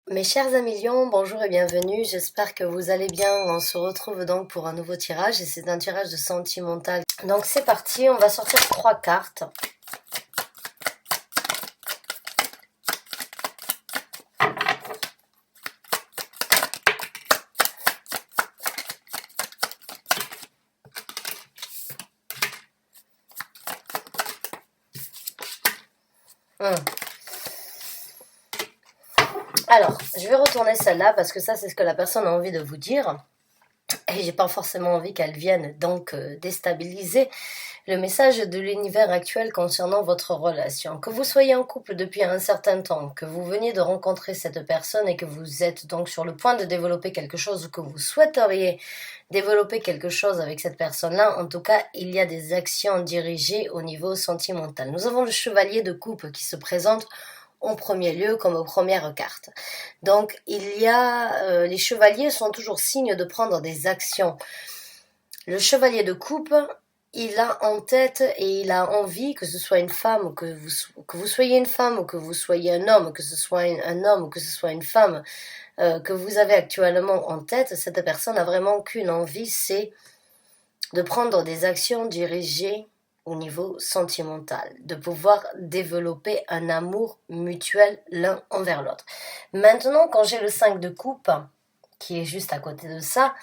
Mes chers amis lions, bonjour et bienvenue, j'espère que vous allez bien. On se retrouve donc pour un nouveau tirage et c'est un tirage de sentimental. Donc c'est parti, on va sortir 3 cartes. Alors, je vais retourner celle-là parce que ça c'est ce que la personne a envie de vous dire. Et j'ai pas forcément envie qu'elle vienne donc déstabiliser le message de l'univers actuel concernant votre relation. Que vous soyez en couple depuis un certain temps, que vous veniez de rencontrer cette personne et que vous êtes donc sur le point de développer quelque chose ou que vous souhaiteriez développer quelque chose avec cette personne-là, en tout cas, il y a des actions dirigées au niveau sentimental. Nous avons le chevalier de coupe qui se présente en premier lieu comme première carte. Donc, les chevaliers sont toujours signes de prendre des actions. Le chevalier de coupe, il a en tête et il a envie, que ce soit une femme, ou que vous soyez une femme, ou que vous soyez un homme, que ce soit un homme, ou que ce soit une femme, que vous avez actuellement en tête, cette personne n'a vraiment qu'une envie, c'est de prendre des actions dirigées au niveau sentimental, de pouvoir développer un amour mutuel l'un envers l'autre. Maintenant, quand j'ai le 5 de coupe, qui est juste à côté de ça,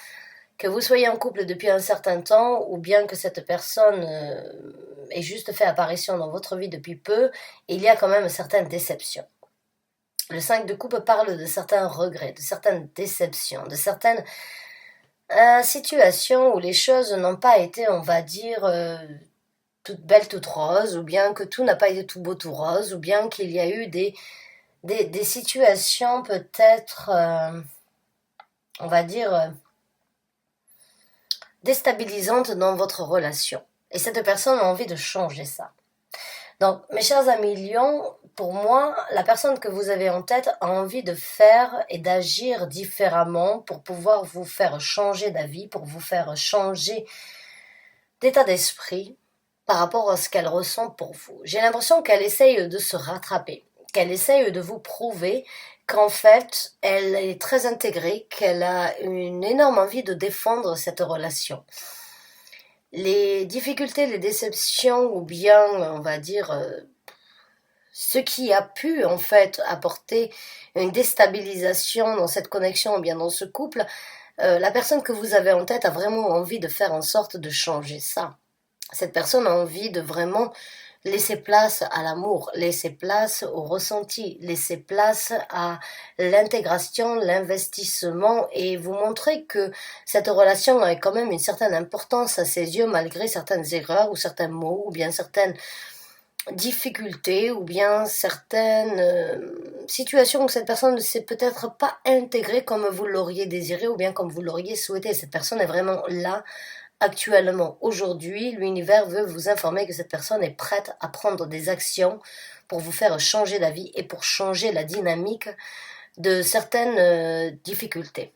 que vous soyez en couple depuis un certain temps ou bien que cette personne ait juste fait apparition dans votre vie depuis peu, il y a quand même certaines déceptions. Le 5 de coupe parle de certains regrets, de certaines déceptions, de certaines situations où les choses n'ont pas été, on va dire, toutes belles, toutes roses, ou bien que tout n'a pas été tout beau, tout rose, ou bien qu'il y a eu des situations peut-être, on va dire, déstabilisantes dans votre relation. Et cette personne a envie de changer ça. Donc, mes chers amis lions, pour moi, la personne que vous avez en tête a envie de faire et d'agir différemment pour pouvoir vous faire changer d'avis, pour vous faire changer d'état d'esprit par rapport à ce qu'elle ressent pour vous. J'ai l'impression qu'elle essaye de se rattraper, qu'elle essaye de vous prouver qu'en fait, elle est très intégrée, qu'elle a une énorme envie de défendre cette relation. Les difficultés, les déceptions, ou bien, on va dire, ce qui a pu, en fait, apporter une déstabilisation dans cette connexion, ou bien dans ce couple, la personne que vous avez en tête a vraiment envie de faire en sorte de changer ça. Cette personne a envie de vraiment laisser place à l'amour, laisser place au ressenti, laisser place à l'intégration, l'investissement et vous montrer que cette relation a quand même une certaine importance à ses yeux malgré certaines erreurs ou certains mots ou bien certaines difficultés ou bien certaines situations où cette personne ne s'est peut-être pas intégrée comme vous l'auriez désiré ou bien comme vous l'auriez souhaité. Cette personne est vraiment là actuellement. Aujourd'hui, l'univers veut vous informer que cette personne est prête à prendre des actions pour vous faire changer d'avis et pour changer la dynamique de certaines difficultés.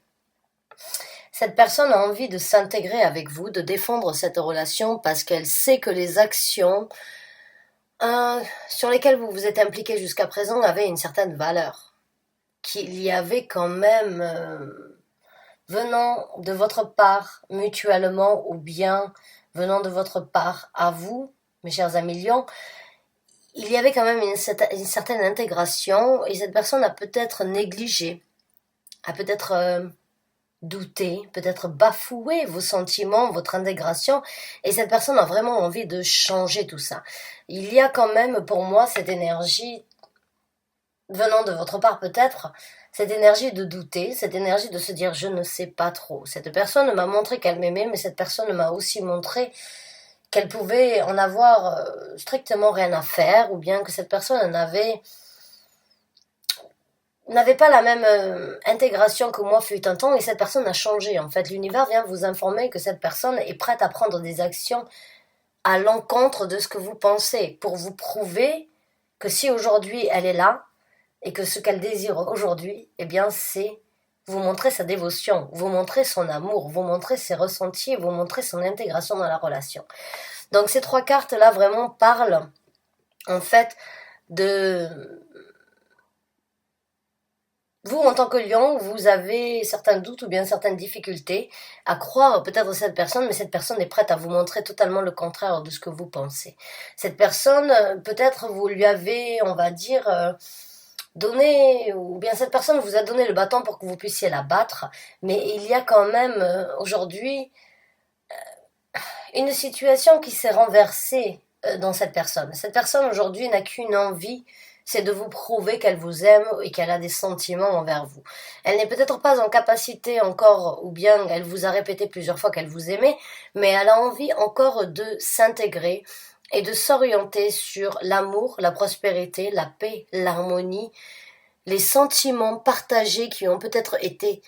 Cette personne a envie de s'intégrer avec vous, de défendre cette relation parce qu'elle sait que les actions sur lesquelles vous vous êtes impliqué jusqu'à présent avaient une certaine valeur. Qu'il y avait quand même, venant de votre part mutuellement ou bien venant de votre part à vous, mes chers amis lions, il y avait quand même une certaine intégration et cette personne a peut-être négligé, a peut-être douté, peut-être bafoué vos sentiments, votre intégration et cette personne a vraiment envie de changer tout ça. Il y a quand même pour moi cette énergie venant de votre part peut-être, cette énergie de douter, cette énergie de se dire je ne sais pas trop. Cette personne m'a montré qu'elle m'aimait, mais cette personne m'a aussi montré qu'elle pouvait en avoir strictement rien à faire, ou bien que cette personne n'avait pas la même intégration que moi fut un temps, et cette personne a changé. En fait, l'univers vient vous informer que cette personne est prête à prendre des actions à l'encontre de ce que vous pensez, pour vous prouver que si aujourd'hui elle est là, et que ce qu'elle désire aujourd'hui, eh bien, c'est vous montrer sa dévotion, vous montrer son amour, vous montrer ses ressentis, vous montrer son intégration dans la relation. Donc ces 3 cartes-là vraiment parlent, en fait, de vous, en tant que lion, vous avez certains doutes ou bien certaines difficultés à croire peut-être cette personne, mais cette personne est prête à vous montrer totalement le contraire de ce que vous pensez. Cette personne, peut-être vous lui avez, on va dire, donné, ou bien cette personne vous a donné le bâton pour que vous puissiez la battre, mais il y a quand même aujourd'hui une situation qui s'est renversée dans cette personne. Cette personne aujourd'hui n'a qu'une envie, c'est de vous prouver qu'elle vous aime et qu'elle a des sentiments envers vous. Elle n'est peut-être pas en capacité encore, ou bien elle vous a répété plusieurs fois qu'elle vous aimait, mais elle a envie encore de s'intégrer et de s'orienter sur l'amour, la prospérité, la paix, l'harmonie, les sentiments partagés qui ont peut-être été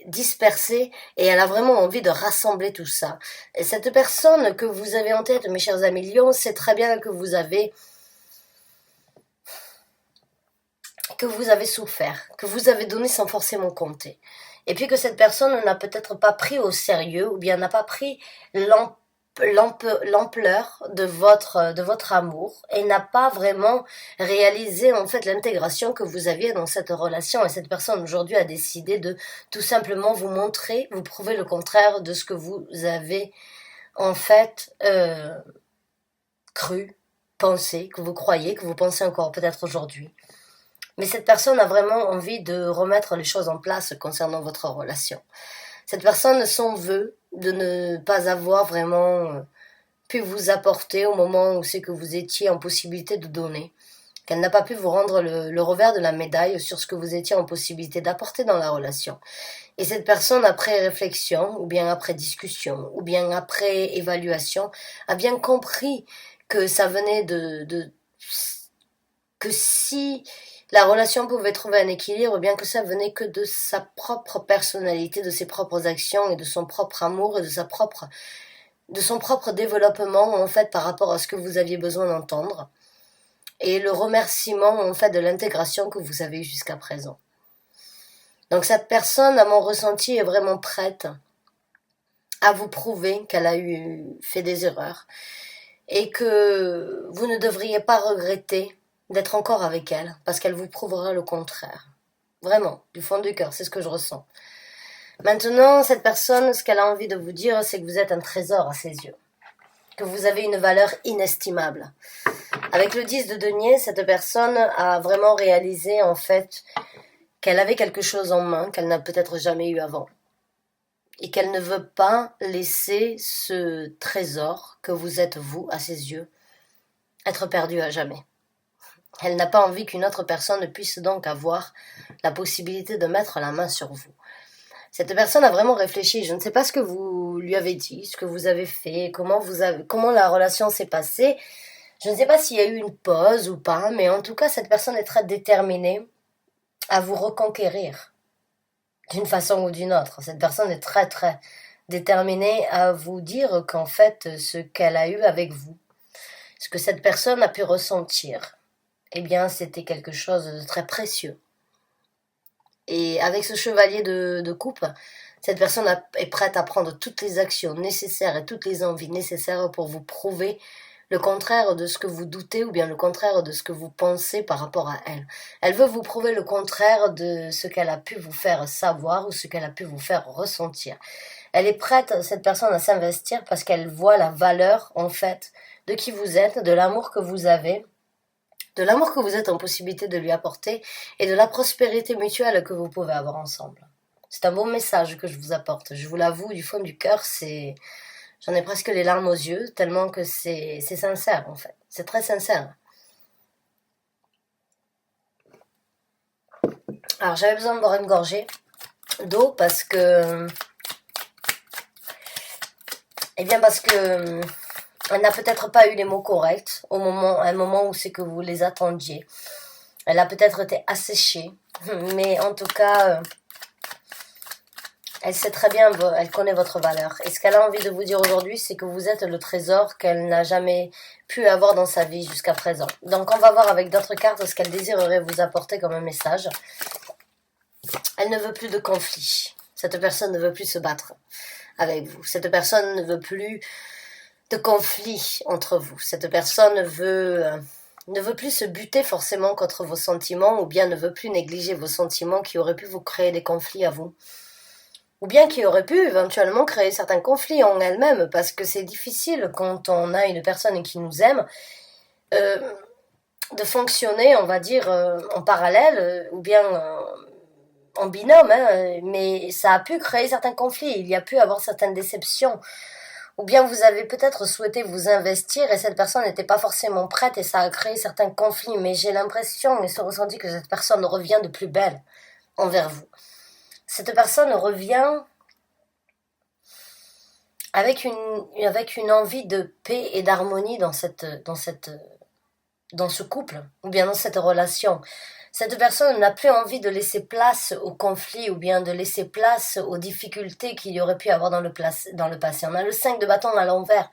dispersée et elle a vraiment envie de rassembler tout ça. Et cette personne que vous avez en tête, mes chers amis lions, sait très bien que vous avez souffert, que vous avez donné sans forcément compter. Et puis que cette personne n'a peut-être pas pris au sérieux ou bien n'a pas pris l'ampleur de votre amour et n'a pas vraiment réalisé en fait l'intégration que vous aviez dans cette relation. Et cette personne aujourd'hui a décidé de tout simplement vous montrer, vous prouver le contraire de ce que vous avez en fait cru, pensé, que vous croyez, que vous pensez encore peut-être aujourd'hui. Mais cette personne a vraiment envie de remettre les choses en place concernant votre relation. Cette personne s'en veut de ne pas avoir vraiment pu vous apporter au moment où c'est que vous étiez en possibilité de donner. Qu'elle n'a pas pu vous rendre le revers de la médaille sur ce que vous étiez en possibilité d'apporter dans la relation. Et cette personne, après réflexion, ou bien après discussion, ou bien après évaluation, a bien compris que ça venait que si la relation pouvait trouver un équilibre, bien que ça venait que de sa propre personnalité, de ses propres actions et de son propre amour et de son propre développement en fait par rapport à ce que vous aviez besoin d'entendre et le remerciement en fait de l'intégration que vous avez eue jusqu'à présent. Donc cette personne, à mon ressenti, est vraiment prête à vous prouver qu'elle a fait des erreurs et que vous ne devriez pas regretter d'être encore avec elle, parce qu'elle vous prouvera le contraire. Vraiment, du fond du cœur, c'est ce que je ressens. Maintenant, cette personne, ce qu'elle a envie de vous dire, c'est que vous êtes un trésor à ses yeux, que vous avez une valeur inestimable. Avec le 10 de denier, cette personne a vraiment réalisé, en fait, qu'elle avait quelque chose en main qu'elle n'a peut-être jamais eu avant. Et qu'elle ne veut pas laisser ce trésor que vous êtes vous, à ses yeux, être perdu à jamais. Elle n'a pas envie qu'une autre personne puisse donc avoir la possibilité de mettre la main sur vous. Cette personne a vraiment réfléchi. Je ne sais pas ce que vous lui avez dit, ce que vous avez fait, comment la relation s'est passée. Je ne sais pas s'il y a eu une pause ou pas, mais en tout cas, cette personne est très déterminée à vous reconquérir d'une façon ou d'une autre. Cette personne est très très déterminée à vous dire qu'en fait, ce qu'elle a eu avec vous, ce que cette personne a pu ressentir, eh bien, c'était quelque chose de très précieux. Et avec ce chevalier de coupe, cette personne est prête à prendre toutes les actions nécessaires et toutes les envies nécessaires pour vous prouver le contraire de ce que vous doutez ou bien le contraire de ce que vous pensez par rapport à elle. Elle veut vous prouver le contraire de ce qu'elle a pu vous faire savoir ou ce qu'elle a pu vous faire ressentir. Elle est prête, cette personne, à s'investir parce qu'elle voit la valeur, en fait, de qui vous êtes, de l'amour que vous avez, de l'amour que vous êtes en possibilité de lui apporter et de la prospérité mutuelle que vous pouvez avoir ensemble. C'est un beau message que je vous apporte. Je vous l'avoue, du fond du cœur, j'en ai presque les larmes aux yeux, tellement que c'est sincère, en fait. C'est très sincère. Alors, j'avais besoin de boire une gorgée d'eau parce que... parce que... elle n'a peut-être pas eu les mots corrects à un moment où c'est que vous les attendiez. Elle a peut-être été asséchée, mais en tout cas, elle sait très bien, elle connaît votre valeur. Et ce qu'elle a envie de vous dire aujourd'hui, c'est que vous êtes le trésor qu'elle n'a jamais pu avoir dans sa vie jusqu'à présent. Donc on va voir avec d'autres cartes ce qu'elle désirerait vous apporter comme un message. Elle ne veut plus de conflit. Cette personne ne veut plus se battre avec vous. Cette personne ne veut plus de conflit entre vous. Cette personne veut ne veut plus se buter forcément contre vos sentiments, ou bien ne veut plus négliger vos sentiments qui auraient pu vous créer des conflits à vous. Ou bien qui aurait pu éventuellement créer certains conflits en elle-même, parce que c'est difficile quand on a une personne qui nous aime, de fonctionner, on va dire, en parallèle, ou bien en binôme, hein, mais ça a pu créer certains conflits, il y a pu avoir certaines déceptions. Ou bien vous avez peut-être souhaité vous investir et cette personne n'était pas forcément prête et ça a créé certains conflits, mais j'ai l'impression et ce ressenti que cette personne revient de plus belle envers vous. Cette personne revient avec une envie de paix et d'harmonie dans ce couple, ou bien dans cette relation. Cette personne n'a plus envie de laisser place au conflit ou bien de laisser place aux difficultés qu'il y aurait pu avoir dans le passé. On a le 5 de bâton à l'envers.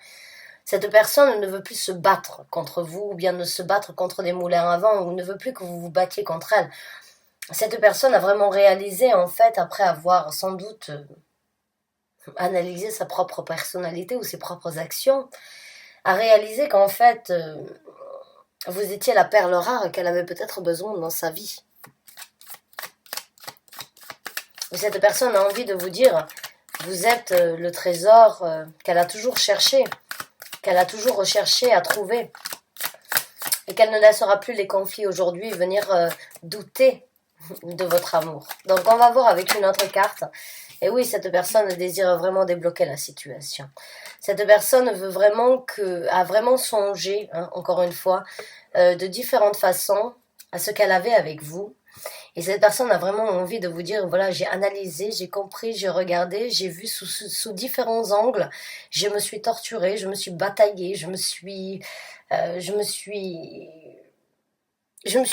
Cette personne ne veut plus se battre contre vous ou bien ne se battre contre des moulins à vent ou ne veut plus que vous vous battiez contre elle. Cette personne a vraiment réalisé, en fait, après avoir sans doute analysé sa propre personnalité ou ses propres actions, a réalisé qu'en fait, vous étiez la perle rare qu'elle avait peut-être besoin dans sa vie. Et cette personne a envie de vous dire, vous êtes le trésor qu'elle a toujours cherché, qu'elle a toujours recherché à trouver, et qu'elle ne laissera plus les conflits aujourd'hui venir douter de votre amour. Donc on va voir avec une autre carte. Et oui, cette personne désire vraiment débloquer la situation. Cette personne a vraiment songé, hein, encore une fois, de différentes façons à ce qu'elle avait avec vous. Et cette personne a vraiment envie de vous dire, voilà, j'ai analysé, j'ai compris, j'ai regardé, j'ai vu sous différents angles, je me suis torturée, je me suis bataillée, je me suis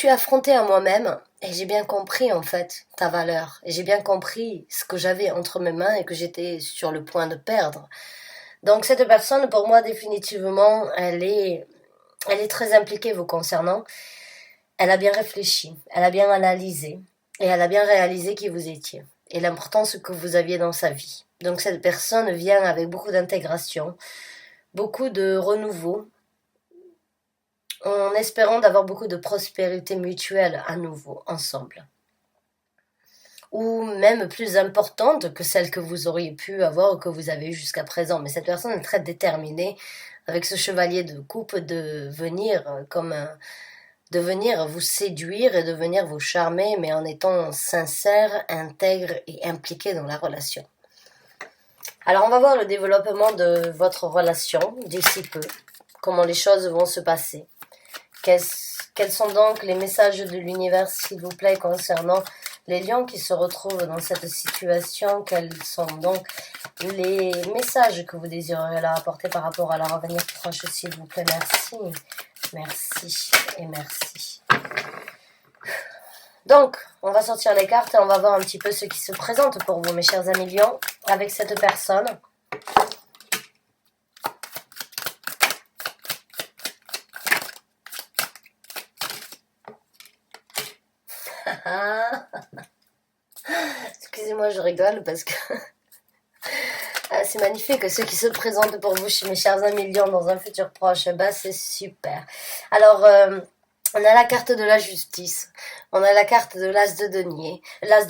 affrontée à moi-même et j'ai bien compris en fait ta valeur. Et j'ai bien compris ce que j'avais entre mes mains et que j'étais sur le point de perdre. Donc cette personne, pour moi, définitivement, elle est très impliquée vous concernant. Elle a bien réfléchi, elle a bien analysé et elle a bien réalisé qui vous étiez et l'importance que vous aviez dans sa vie. Donc cette personne vient avec beaucoup d'intégration, beaucoup de renouveau, en espérant d'avoir beaucoup de prospérité mutuelle à nouveau, ensemble. Ou même plus importante que celle que vous auriez pu avoir ou que vous avez eu jusqu'à présent. Mais cette personne est très déterminée, avec ce chevalier de coupe, de venir vous séduire et de venir vous charmer, mais en étant sincère, intègre et impliqué dans la relation. Alors on va voir le développement de votre relation d'ici peu, comment les choses vont se passer. Quels sont donc les messages de l'univers, s'il vous plaît, concernant les lions qui se retrouvent dans cette situation? Quels sont donc les messages que vous désirez leur apporter par rapport à leur avenir proche, s'il vous plaît? Merci, merci et merci. Donc, on va sortir les cartes et on va voir un petit peu ce qui se présente pour vous, mes chers amis lions, avec cette personne. Excusez-moi, je rigole parce que c'est magnifique ceux qui se présentent pour vous, mes chers amis lions, dans un futur proche. Bah, c'est super. Alors, on a la carte de la justice, on a la carte de l'as de denier, l'as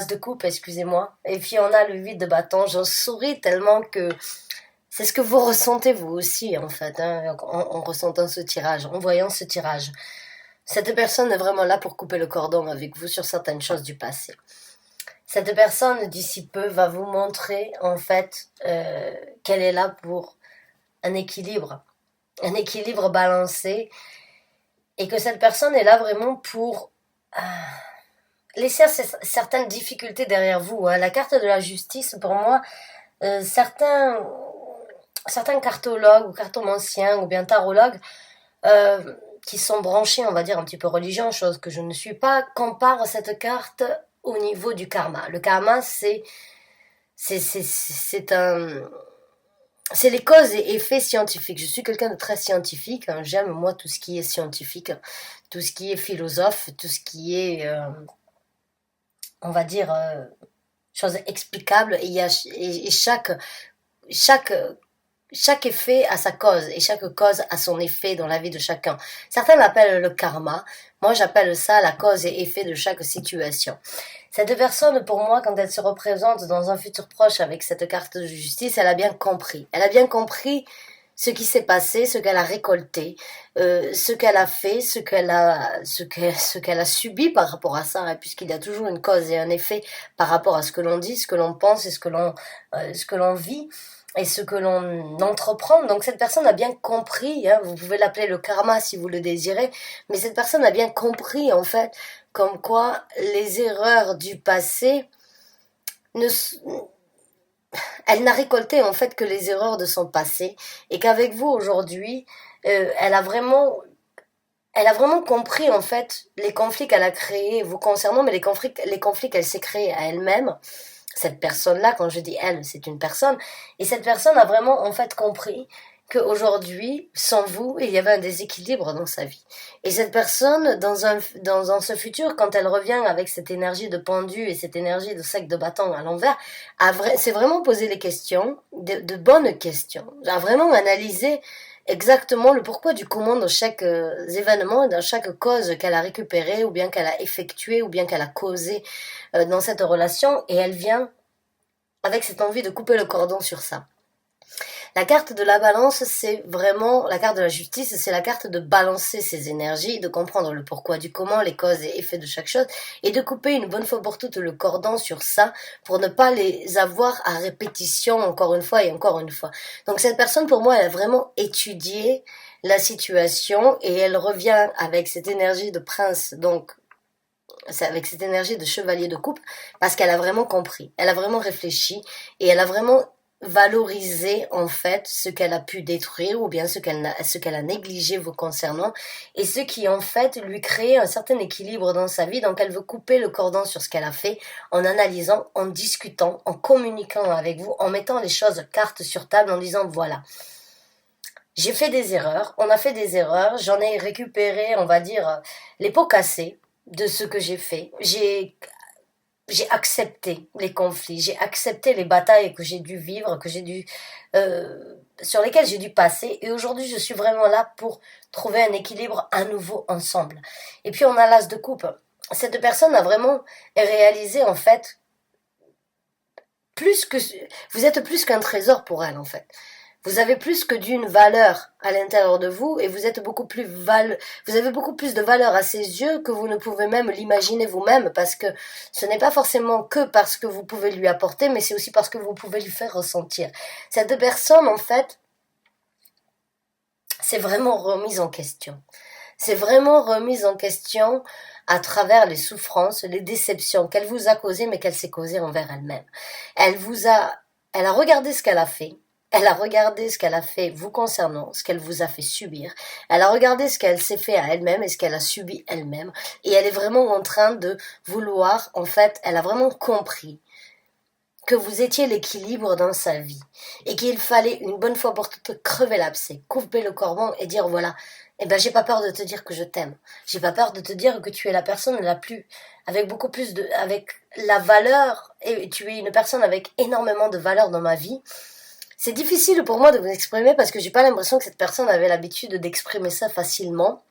de coupe, excusez-moi, et puis on a le 8 de bâton. J'en souris tellement que c'est ce que vous ressentez vous aussi, en fait, hein, en ressentant ce tirage, en voyant ce tirage. Cette personne est vraiment là pour couper le cordon avec vous sur certaines choses du passé. Cette personne, d'ici peu, va vous montrer, en fait, qu'elle est là pour un équilibre balancé, et que cette personne est là vraiment pour laisser certaines difficultés derrière vous. Hein. La carte de la justice, pour moi, certains cartologues ou cartomanciens ou bien tarologues qui sont branchés, on va dire, un petit peu religion, chose que je ne suis pas, comparent cette carte au niveau du karma. Le karma, c'est les causes et effets scientifiques. Je suis quelqu'un de très scientifique. Hein. J'aime, moi, tout ce qui est scientifique, tout ce qui est philosophe, tout ce qui est, on va dire, chose explicable. Et chaque chaque effet a sa cause et chaque cause a son effet dans la vie de chacun. Certains l'appellent le karma. Moi, j'appelle ça la cause et effet de chaque situation. Cette personne, pour moi, quand elle se représente dans un futur proche avec cette carte de justice, elle a bien compris. Elle a bien compris ce qui s'est passé, ce qu'elle a récolté, ce qu'elle a fait, ce qu'elle a subi par rapport à ça, hein, puisqu'il y a toujours une cause et un effet par rapport à ce que l'on dit, ce que l'on pense et ce que l'on vit et ce que l'on entreprend. Donc cette personne a bien compris, hein, vous pouvez l'appeler le karma si vous le désirez, mais cette personne a bien compris en fait comme quoi les erreurs du passé ne elle n'a récolté en fait que les erreurs de son passé et qu'avec vous aujourd'hui, elle a vraiment compris en fait les conflits qu'elle a créés vous concernant, mais les conflits qu'elle s'est créés à elle-même. Cette personne-là, quand je dis elle, c'est une personne, et cette personne a vraiment en fait compris qu'aujourd'hui, sans vous, il y avait un déséquilibre dans sa vie. Et cette personne, dans ce futur, quand elle revient avec cette énergie de pendu et cette énergie de sac de bâton à l'envers, s'est vraiment posé les questions, de bonnes questions, a vraiment analysé exactement le pourquoi du comment dans chaque événement, dans chaque cause qu'elle a récupérée, ou bien qu'elle a effectuée, ou bien qu'elle a causé dans cette relation, et elle vient avec cette envie de couper le cordon sur ça. La carte de la balance, c'est vraiment, la carte de la justice, c'est la carte de balancer ses énergies, de comprendre le pourquoi du comment, les causes et effets de chaque chose, et de couper une bonne fois pour toutes le cordon sur ça, pour ne pas les avoir à répétition encore une fois et encore une fois. Donc cette personne, pour moi, elle a vraiment étudié la situation, et elle revient avec cette énergie de prince, donc c'est avec cette énergie de chevalier de coupe, parce qu'elle a vraiment compris, elle a vraiment réfléchi, et elle a vraiment valorisé en fait ce qu'elle a pu détruire, ou bien ce qu'elle a négligé vous concernant, et ce qui en fait lui crée un certain équilibre dans sa vie. Donc elle veut couper le cordon sur ce qu'elle a fait, en analysant, en discutant, en communiquant avec vous, en mettant les choses cartes sur table, en disant voilà, j'ai fait des erreurs, on a fait des erreurs, j'en ai récupéré, on va dire, les pots cassés de ce que j'ai fait. J'ai accepté les conflits, j'ai accepté les batailles que j'ai dû vivre, sur lesquelles j'ai dû passer, et aujourd'hui je suis vraiment là pour trouver un équilibre à nouveau ensemble. Et puis on a l'as de coupe. Cette personne a vraiment réalisé en fait plus que vous êtes plus qu'un trésor pour elle en fait. Vous avez plus que d'une valeur à l'intérieur de vous, et vous êtes vous avez beaucoup plus de valeur à ses yeux que vous ne pouvez même l'imaginer vous-même, parce que ce n'est pas forcément que parce que vous pouvez lui apporter, mais c'est aussi parce que vous pouvez lui faire ressentir. Cette personne, en fait, c'est vraiment remise en question. C'est vraiment remise en question à travers les souffrances, les déceptions qu'elle vous a causées, mais qu'elle s'est causée envers elle-même. Elle a regardé ce qu'elle a fait. Elle a regardé ce qu'elle a fait vous concernant, ce qu'elle vous a fait subir. Elle a regardé ce qu'elle s'est fait à elle-même et ce qu'elle a subi elle-même. Et elle est vraiment en train de vouloir, en fait, elle a vraiment compris que vous étiez l'équilibre dans sa vie, et qu'il fallait une bonne fois pour toutes crever l'abcès, couper le cordon et dire voilà, eh ben j'ai pas peur de te dire que je t'aime. J'ai pas peur de te dire que tu es la personne la plus, avec la valeur, et tu es une personne avec énormément de valeur dans ma vie. C'est difficile pour moi de vous exprimer parce que j'ai pas l'impression que cette personne avait l'habitude d'exprimer ça facilement.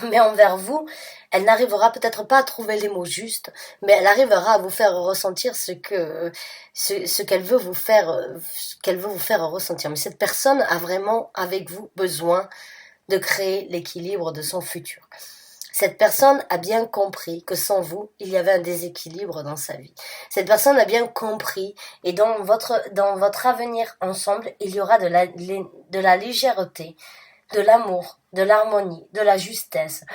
Mais envers vous, elle n'arrivera peut-être pas à trouver les mots justes, mais elle arrivera à vous faire ressentir ce qu'elle veut vous faire ressentir. Mais cette personne a vraiment, avec vous, besoin de créer l'équilibre de son futur. Cette personne a bien compris que sans vous, il y avait un déséquilibre dans sa vie. Cette personne a bien compris, et dans votre avenir ensemble, il y aura de la légèreté, de l'amour, de l'harmonie, de la justesse,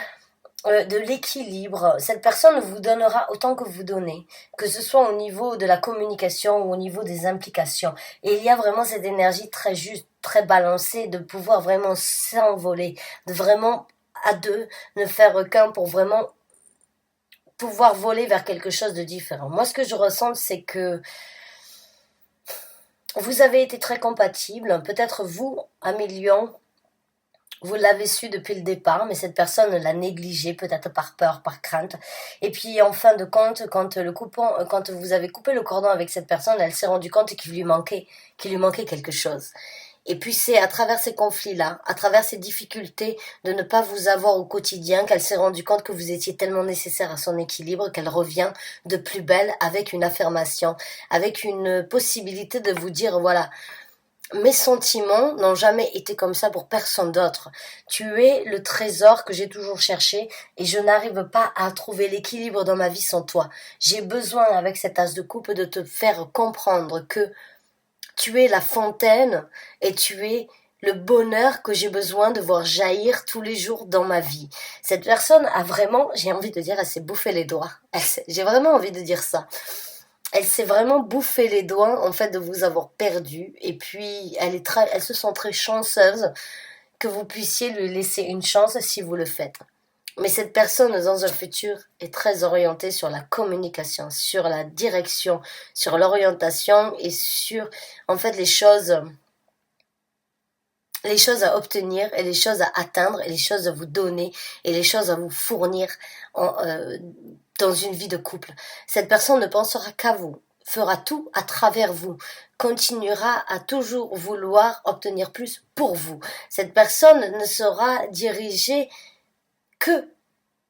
de l'équilibre. Cette personne vous donnera autant que vous donnez, que ce soit au niveau de la communication ou au niveau des implications. Et il y a vraiment cette énergie très juste, très balancée, de pouvoir vraiment s'envoler, de vraiment à deux ne faire qu'un pour vraiment pouvoir voler vers quelque chose de différent. Moi, ce que je ressens, c'est que vous avez été très compatibles. Peut-être vous, Amélion, vous l'avez su depuis le départ, mais cette personne l'a négligé, peut-être par peur, par crainte. Et puis, en fin de compte, quand vous avez coupé le cordon avec cette personne, elle s'est rendue compte qu'il lui manquait quelque chose. Et puis c'est à travers ces conflits-là, à travers ces difficultés de ne pas vous avoir au quotidien, qu'elle s'est rendue compte que vous étiez tellement nécessaire à son équilibre qu'elle revient de plus belle avec une affirmation, avec une possibilité de vous dire, voilà, mes sentiments n'ont jamais été comme ça pour personne d'autre. Tu es le trésor que j'ai toujours cherché et je n'arrive pas à trouver l'équilibre dans ma vie sans toi. J'ai besoin, avec cet as de coupe, de te faire comprendre que tu es la fontaine et tu es le bonheur que j'ai besoin de voir jaillir tous les jours dans ma vie. Cette personne a vraiment, j'ai envie de dire, elle s'est bouffé les doigts. J'ai vraiment envie de dire ça. Elle s'est vraiment bouffé les doigts en fait de vous avoir perdu et puis elle se sent très chanceuse que vous puissiez lui laisser une chance si vous le faites. Mais cette personne dans un futur est très orientée sur la communication, sur la direction, sur l'orientation et sur en fait les choses à obtenir et les choses à atteindre et les choses à vous donner et les choses à vous fournir dans une vie de couple. Cette personne ne pensera qu'à vous, fera tout à travers vous, continuera à toujours vouloir obtenir plus pour vous. Cette personne ne sera dirigée que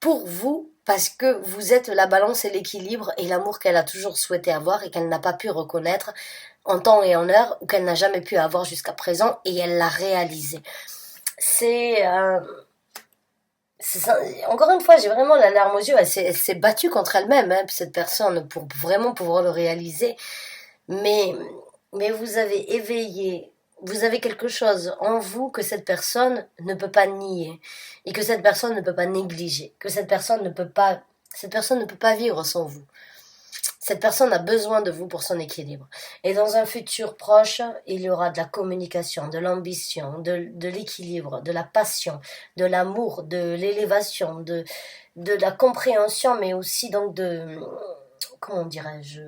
pour vous parce que vous êtes la balance et l'équilibre et l'amour qu'elle a toujours souhaité avoir et qu'elle n'a pas pu reconnaître en temps et en heure ou qu'elle n'a jamais pu avoir jusqu'à présent et elle l'a réalisé. C'est encore une fois, j'ai vraiment la larme aux yeux. Elle s'est battue contre elle-même, hein, cette personne, pour vraiment pouvoir le réaliser. Mais, mais vous avez éveillé, vous avez quelque chose en vous que cette personne ne peut pas nier et que cette personne ne peut pas négliger, que cette personne ne peut pas vivre sans vous. Cette personne a besoin de vous pour son équilibre. Et dans un futur proche, il y aura de la communication, de l'ambition, de l'équilibre, de la passion, de l'amour, de l'élévation, de la compréhension, mais aussi donc comment dirais-je,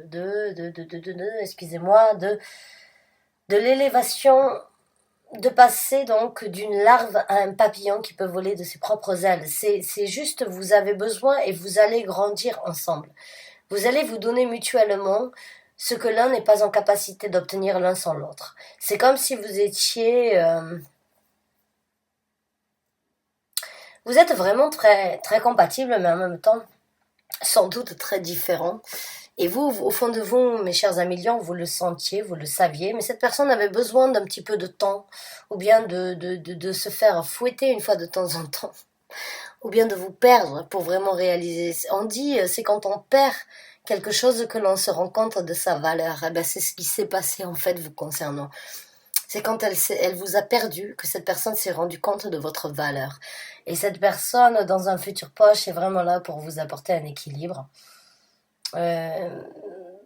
excusez-moi, de l'élévation, de passer donc d'une larve à un papillon qui peut voler de ses propres ailes. C'est juste, vous avez besoin et vous allez grandir ensemble. Vous allez vous donner mutuellement ce que l'un n'est pas en capacité d'obtenir l'un sans l'autre. C'est comme si vous étiez... vous êtes vraiment très, très compatibles, mais en même temps, sans doute très différents. Et vous, au fond de vous, mes chers amis lions, vous le sentiez, vous le saviez, mais cette personne avait besoin d'un petit peu de temps, ou bien de se faire fouetter une fois de temps en temps, ou bien de vous perdre pour vraiment réaliser. On dit, c'est quand on perd quelque chose que l'on se rend compte de sa valeur. Eh ben, c'est ce qui s'est passé en fait vous concernant. C'est quand elle vous a perdu que cette personne s'est rendue compte de votre valeur. Et cette personne, dans un futur proche, est vraiment là pour vous apporter un équilibre.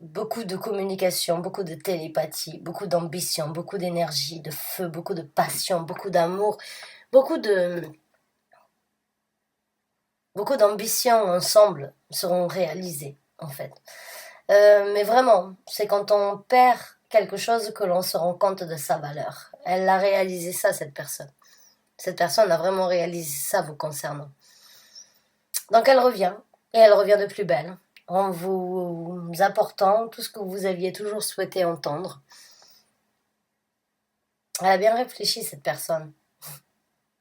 Beaucoup de communication, beaucoup de télépathie, beaucoup d'ambition, beaucoup d'énergie, de feu, beaucoup de passion, beaucoup d'amour, beaucoup d'ambitions ensemble seront réalisées, en fait. Mais vraiment, c'est quand on perd quelque chose que l'on se rend compte de sa valeur. Elle a réalisé ça, cette personne. Cette personne a vraiment réalisé ça vous concernant. Donc elle revient, et elle revient de plus belle, en vous apportant tout ce que vous aviez toujours souhaité entendre. Elle a bien réfléchi, cette personne.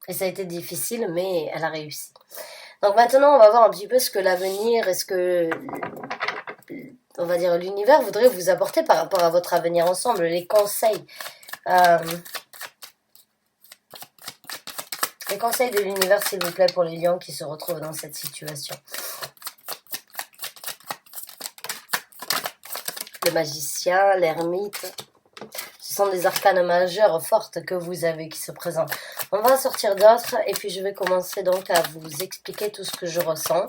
Et ça a été difficile, mais elle a réussi. Donc maintenant, on va voir un petit peu ce que l'avenir, est-ce que, on va dire, l'univers voudrait vous apporter par rapport à votre avenir ensemble, les conseils. Les conseils de l'univers, s'il vous plaît, pour les lions qui se retrouvent dans cette situation. Le magicien, l'ermite. Ce sont des arcanes majeures fortes que vous avez qui se présentent. On va sortir d'autres et puis je vais commencer donc à vous expliquer tout ce que je ressens.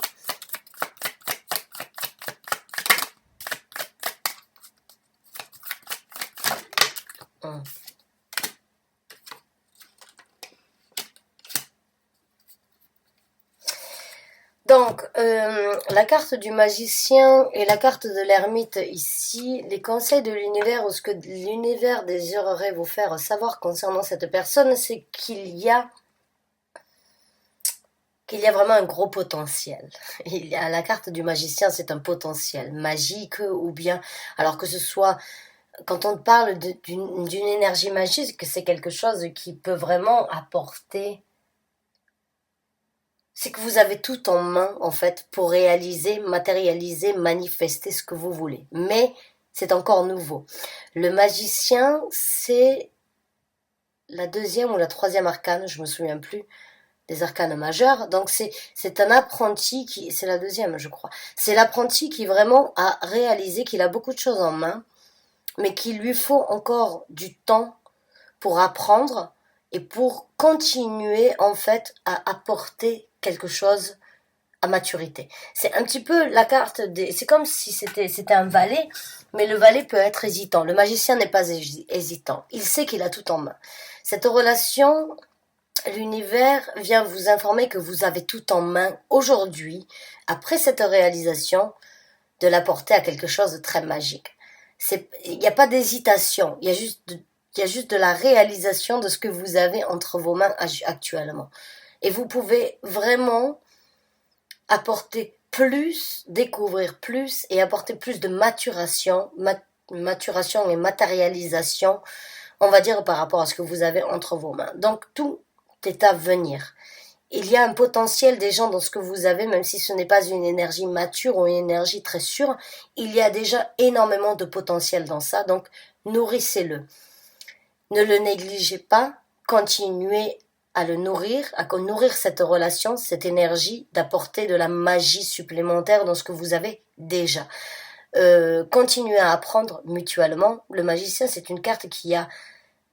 Donc, la carte du magicien et la carte de l'ermite ici, les conseils de l'univers ou ce que l'univers désirerait vous faire savoir concernant cette personne, c'est qu'il y a vraiment un gros potentiel. La carte du magicien, c'est un potentiel magique ou bien, alors que ce soit quand on parle d'une énergie magique, c'est quelque chose qui peut vraiment apporter. C'est que vous avez tout en main, en fait, pour réaliser, matérialiser, manifester ce que vous voulez. Mais c'est encore nouveau. Le magicien, c'est la deuxième ou la troisième arcane, je me souviens plus, des arcanes majeurs. Donc c'est un apprenti qui, c'est la deuxième, je crois. C'est l'apprenti qui vraiment a réalisé qu'il a beaucoup de choses en main, mais qu'il lui faut encore du temps pour apprendre et pour continuer en fait à apporter quelque chose à maturité. C'est un petit peu la carte des... C'est comme si c'était un valet, mais le valet peut être hésitant. Le magicien n'est pas hésitant. Il sait qu'il a tout en main. Cette relation, l'univers vient vous informer que vous avez tout en main aujourd'hui, après cette réalisation, de l'apporter à quelque chose de très magique. Il n'y a pas d'hésitation, il y a juste de la réalisation de ce que vous avez entre vos mains actuellement. Et vous pouvez vraiment apporter plus, découvrir plus et apporter plus de maturation et matérialisation, on va dire, par rapport à ce que vous avez entre vos mains. Donc tout est à venir. Il y a un potentiel des gens dans ce que vous avez, même si ce n'est pas une énergie mature ou une énergie très sûre, il y a déjà énormément de potentiel dans ça, donc nourrissez-le. Ne le négligez pas, continuez à le nourrir, à nourrir cette relation, cette énergie, d'apporter de la magie supplémentaire dans ce que vous avez déjà. Continuez à apprendre mutuellement. Le magicien, c'est une carte qui a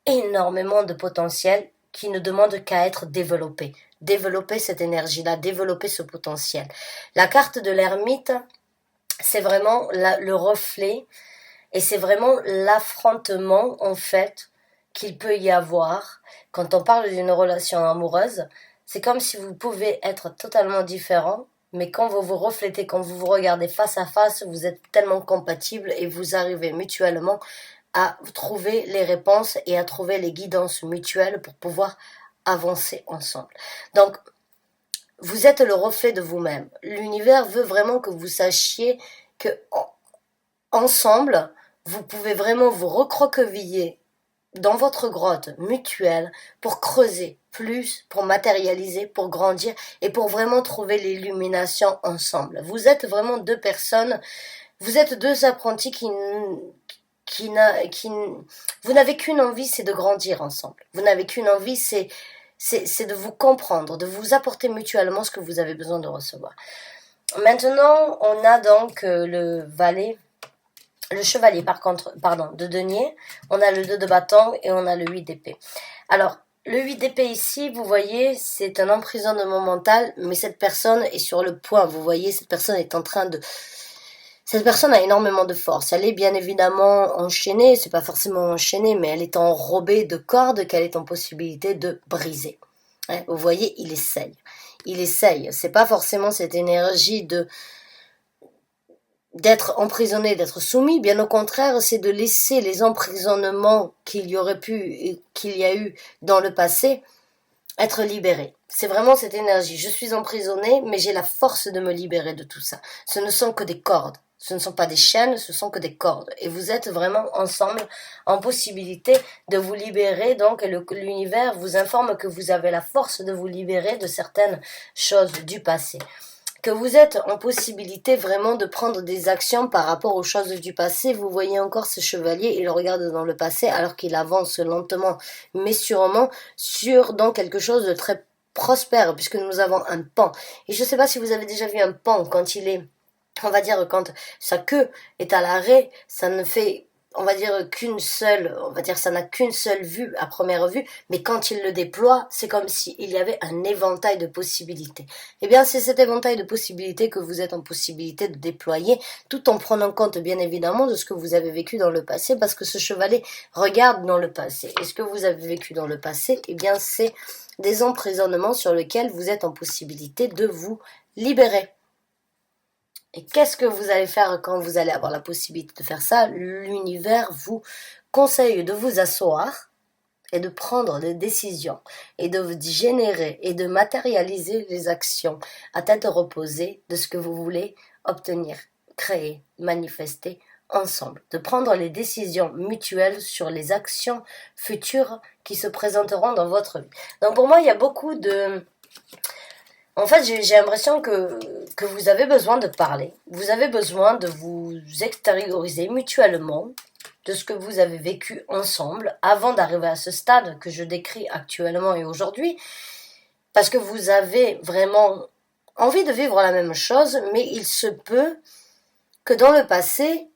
énormément de potentiel, qui ne demande qu'à être développée. Développer cette énergie-là, développer ce potentiel. La carte de l'ermite, c'est vraiment le reflet et c'est vraiment l'affrontement, en fait, qu'il peut y avoir quand on parle d'une relation amoureuse. C'est comme si vous pouvez être totalement différents, mais quand vous vous reflétez, quand vous vous regardez face à face, vous êtes tellement compatibles et vous arrivez mutuellement à trouver les réponses et à trouver les guidances mutuelles pour pouvoir avancer ensemble. Donc, vous êtes le reflet de vous-même. L'univers veut vraiment que vous sachiez que ensemble, vous pouvez vraiment vous recroqueviller dans votre grotte mutuelle pour creuser plus, pour matérialiser, pour grandir et pour vraiment trouver l'illumination ensemble. Vous êtes vraiment deux personnes, vous êtes deux apprentis vous n'avez qu'une envie, c'est de grandir ensemble. Vous n'avez qu'une envie, c'est de vous comprendre, de vous apporter mutuellement ce que vous avez besoin de recevoir. Maintenant, on a donc le chevalier de denier, on a le 2 de bâton et on a le 8 d'épée. Alors, le 8 d'épée ici, vous voyez, c'est un emprisonnement mental, mais cette personne est sur le point, vous voyez, cette personne est en train de... Cette personne a énormément de force. Elle est bien évidemment enchaînée, c'est pas forcément enchaînée, mais elle est enrobée de cordes qu'elle est en possibilité de briser. Vous voyez, il essaye. Il essaye. C'est pas forcément cette énergie d'être emprisonné, d'être soumis. Bien au contraire, c'est de laisser les emprisonnements qu'il y a eu dans le passé être libérés. C'est vraiment cette énergie. Je suis emprisonné, mais j'ai la force de me libérer de tout ça. Ce ne sont que des cordes. Ce ne sont pas des chaînes, ce sont que des cordes. Et vous êtes vraiment ensemble en possibilité de vous libérer. Donc, l'univers vous informe que vous avez la force de vous libérer de certaines choses du passé. Que vous êtes en possibilité vraiment de prendre des actions par rapport aux choses du passé. Vous voyez encore ce chevalier, il regarde dans le passé alors qu'il avance lentement mais sûrement dans quelque chose de très prospère puisque nous avons un pan. Et je ne sais pas si vous avez déjà vu un pan quand il est... On va dire quand sa queue est à l'arrêt, ça ne fait, on va dire ça n'a qu'une seule vue à première vue, mais quand il le déploie, c'est comme s'il y avait un éventail de possibilités. Eh bien, c'est cet éventail de possibilités que vous êtes en possibilité de déployer, tout en prenant compte, bien évidemment, de ce que vous avez vécu dans le passé, parce que ce chevalet regarde dans le passé. Et ce que vous avez vécu dans le passé, eh bien, c'est des emprisonnements sur lesquels vous êtes en possibilité de vous libérer. Et qu'est-ce que vous allez faire quand vous allez avoir la possibilité de faire ça? L'univers vous conseille de vous asseoir et de prendre des décisions et de générer et de matérialiser les actions à tête reposée de ce que vous voulez obtenir, créer, manifester ensemble, de prendre les décisions mutuelles sur les actions futures qui se présenteront dans votre vie. Donc pour moi, il y a beaucoup de... En fait, j'ai l'impression que vous avez besoin de parler. Vous avez besoin de vous extérioriser mutuellement de ce que vous avez vécu ensemble avant d'arriver à ce stade que je décris actuellement et aujourd'hui. Parce que vous avez vraiment envie de vivre la même chose, mais il se peut que dans le passé,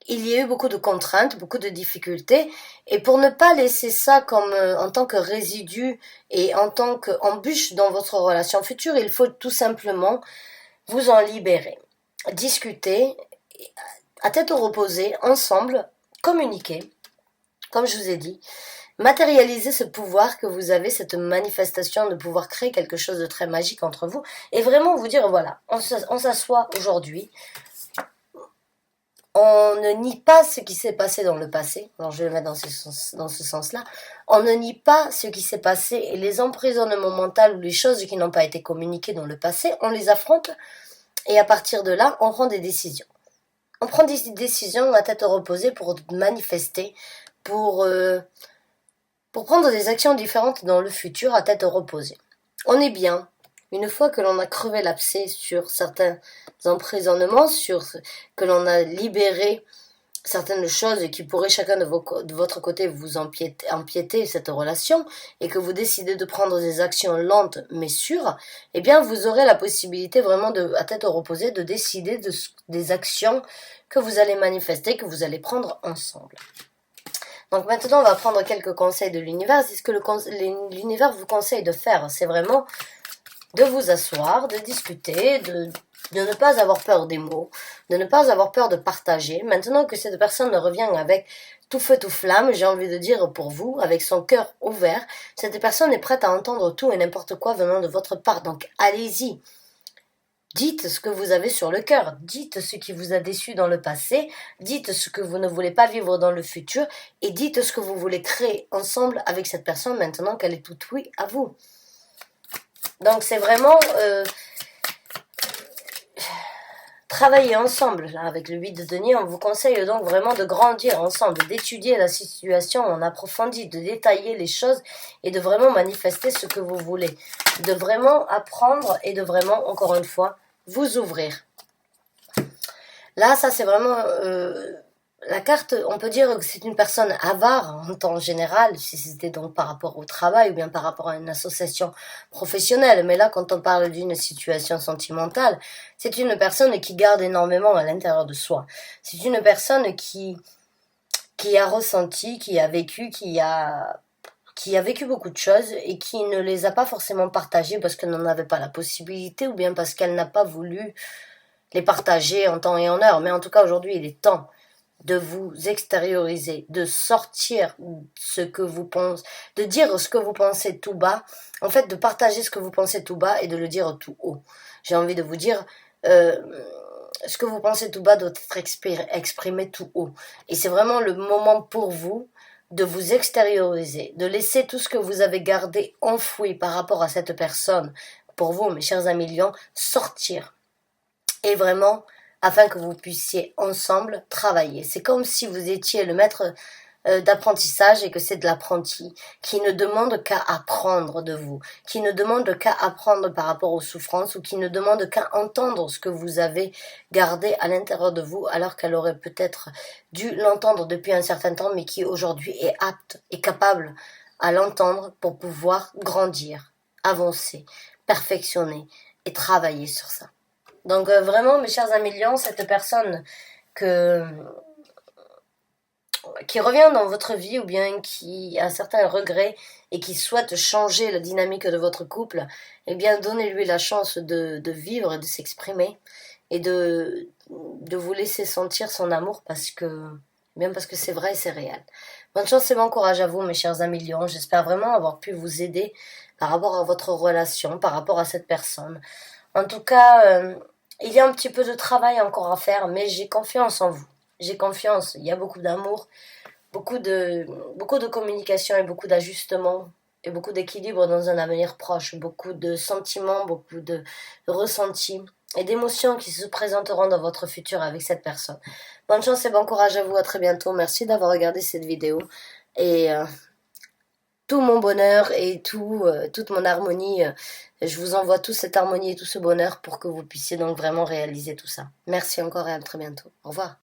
il y a eu beaucoup de contraintes, beaucoup de difficultés, et pour ne pas laisser ça comme en tant que résidu et en tant qu'embûche dans votre relation future, il faut tout simplement vous en libérer, discuter, à tête reposée, ensemble, communiquer, comme je vous ai dit, matérialiser ce pouvoir que vous avez, cette manifestation de pouvoir créer quelque chose de très magique entre vous, et vraiment vous dire, voilà, on s'assoit aujourd'hui, on ne nie pas ce qui s'est passé dans le passé, alors je vais le mettre dans ce sens-là, on ne nie pas ce qui s'est passé et les emprisonnements mentaux ou les choses qui n'ont pas été communiquées dans le passé, on les affronte et à partir de là, on prend des décisions. On prend des décisions à tête reposée pour manifester, pour prendre des actions différentes dans le futur à tête reposée. On est bien. Une fois que l'on a crevé l'abcès sur certains emprisonnements, que l'on a libéré certaines choses qui pourraient chacun de votre côté vous empiéter cette relation et que vous décidez de prendre des actions lentes mais sûres, eh bien vous aurez la possibilité vraiment à tête reposée de décider des actions que vous allez manifester, que vous allez prendre ensemble. Donc maintenant, on va prendre quelques conseils de l'univers. C'est ce que l'univers vous conseille de faire. C'est vraiment de vous asseoir, de discuter, de ne pas avoir peur des mots, de ne pas avoir peur de partager. Maintenant que cette personne revient avec tout feu, tout flamme, j'ai envie de dire pour vous, avec son cœur ouvert, cette personne est prête à entendre tout et n'importe quoi venant de votre part. Donc allez-y. Dites ce que vous avez sur le cœur, dites ce qui vous a déçu dans le passé, dites ce que vous ne voulez pas vivre dans le futur et dites ce que vous voulez créer ensemble avec cette personne maintenant qu'elle est toute oui à vous. Donc c'est vraiment travailler ensemble là, avec le 8 de denier. On vous conseille donc vraiment de grandir ensemble, d'étudier la situation en approfondi, de détailler les choses et de vraiment manifester ce que vous voulez, de vraiment apprendre et de vraiment, encore une fois, vous ouvrir. Là, ça c'est vraiment la carte, on peut dire que c'est une personne avare en temps général, si c'était donc par rapport au travail ou bien par rapport à une association professionnelle. Mais là, quand on parle d'une situation sentimentale, c'est une personne qui garde énormément à l'intérieur de soi. C'est une personne qui a ressenti, qui a vécu, qui a vécu beaucoup de choses et qui ne les a pas forcément partagées parce qu'elle n'en avait pas la possibilité ou bien parce qu'elle n'a pas voulu les partager en temps et en heure. Mais en tout cas, aujourd'hui, il est temps de vous extérioriser, de sortir ce que vous pensez, de dire ce que vous pensez tout bas, en fait de partager ce que vous pensez tout bas et de le dire tout haut. J'ai envie de vous dire, ce que vous pensez tout bas doit être exprimé tout haut. Et c'est vraiment le moment pour vous de vous extérioriser, de laisser tout ce que vous avez gardé enfoui par rapport à cette personne, pour vous, mes chers amis lions, sortir. Et vraiment, afin que vous puissiez ensemble travailler. C'est comme si vous étiez le maître d'apprentissage et que c'est de l'apprenti qui ne demande qu'à apprendre de vous, qui ne demande qu'à apprendre par rapport aux souffrances ou qui ne demande qu'à entendre ce que vous avez gardé à l'intérieur de vous alors qu'elle aurait peut-être dû l'entendre depuis un certain temps mais qui aujourd'hui est apte et capable à l'entendre pour pouvoir grandir, avancer, perfectionner et travailler sur ça. Donc vraiment, mes chers amis lions, cette personne qui revient dans votre vie ou bien qui a certains regrets et qui souhaite changer la dynamique de votre couple, eh bien donnez-lui la chance de vivre, de s'exprimer et de vous laisser sentir son amour parce que c'est vrai et c'est réel. Bonne chance et bon courage à vous, mes chers amis lions. J'espère vraiment avoir pu vous aider par rapport à votre relation, par rapport à cette personne. En tout cas, il y a un petit peu de travail encore à faire, mais j'ai confiance en vous. J'ai confiance. Il y a beaucoup d'amour, beaucoup de communication et beaucoup d'ajustements et beaucoup d'équilibre dans un avenir proche. Beaucoup de sentiments, beaucoup de ressentis. et d'émotions qui se présenteront dans votre futur avec cette personne. Bonne chance et bon courage à vous, à très bientôt. Merci d'avoir regardé cette vidéo. Et tout mon bonheur et toute mon harmonie, je vous envoie toute cette harmonie et tout ce bonheur pour que vous puissiez donc vraiment réaliser tout ça. Merci encore et à très bientôt. Au revoir.